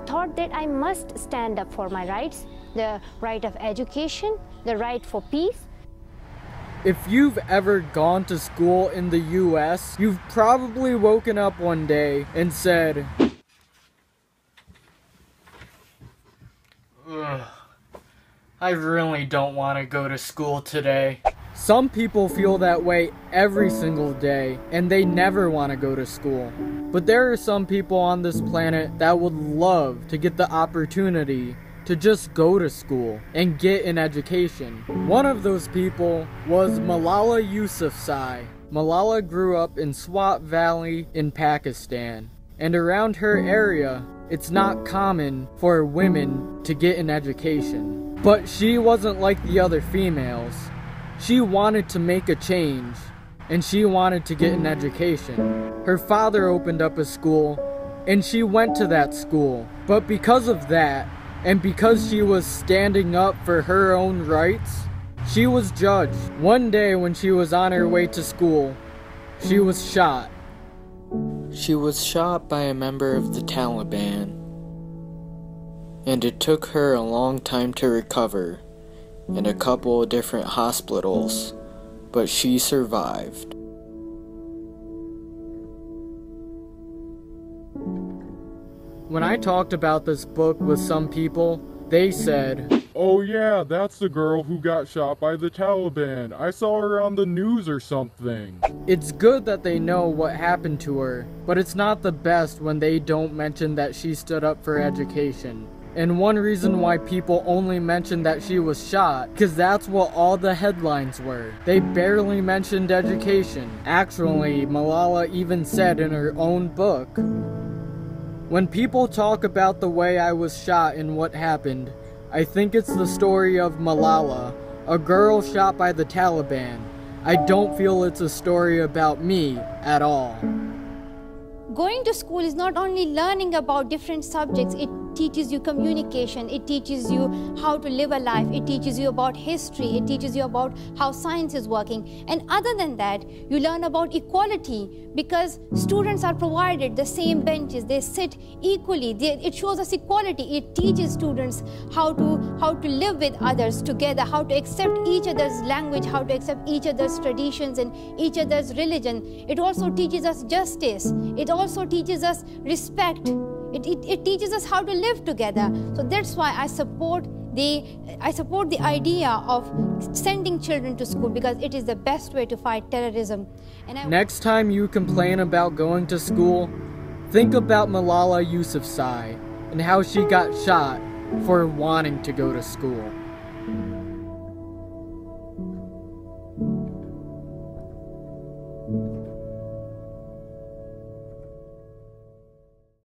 thought that I must stand up for my rights, the right of education, the right for peace. If you've ever gone to school in the US, you've probably woken up one day and said, "Ugh, I really don't want to go to school today." Some people feel that way every single day, and they never want to go to school. But there are some people on this planet that would love to get the opportunity to just go to school and get an education. One of those people was Malala Yousafzai. Malala grew up in Swat Valley in Pakistan, and around her area, it's not common for women to get an education. But she wasn't like the other females. She wanted to make a change, and she wanted to get an education. Her father opened up a school, and she went to that school. But because of that, and because she was standing up for her own rights, she was judged. One day when she was on her way to school, she was shot. She was shot by a member of the Taliban, and it took her a long time to recover in a couple of different hospitals, but she survived. When I talked about this book with some people, they said, "Oh yeah, that's the girl who got shot by the Taliban. I saw her on the news or something." It's good that they know what happened to her, but it's not the best when they don't mention that she stood up for education. And one reason why people only mentioned that she was shot, because that's what all the headlines were. They barely mentioned education. Actually, Malala even said in her own book, "When people talk about the way I was shot and what happened, I think it's the story of Malala, a girl shot by the Taliban. I don't feel it's a story about me at all." Going to school is not only learning about different subjects, it teaches you communication, it teaches you how to live a life, it teaches you about history, it teaches you about how science is working. And other than that, you learn about equality, because students are provided the same benches, they sit equally, it shows us equality. It teaches students how to live with others together, how to accept each other's language, how to accept each other's traditions and each other's religion. It also teaches us justice, it also teaches us respect. It teaches us how to live together. So that's why I support the idea of sending children to school, because it is the best way to fight terrorism. Next time you complain about going to school, think about Malala Yousafzai and how she got shot for wanting to go to school.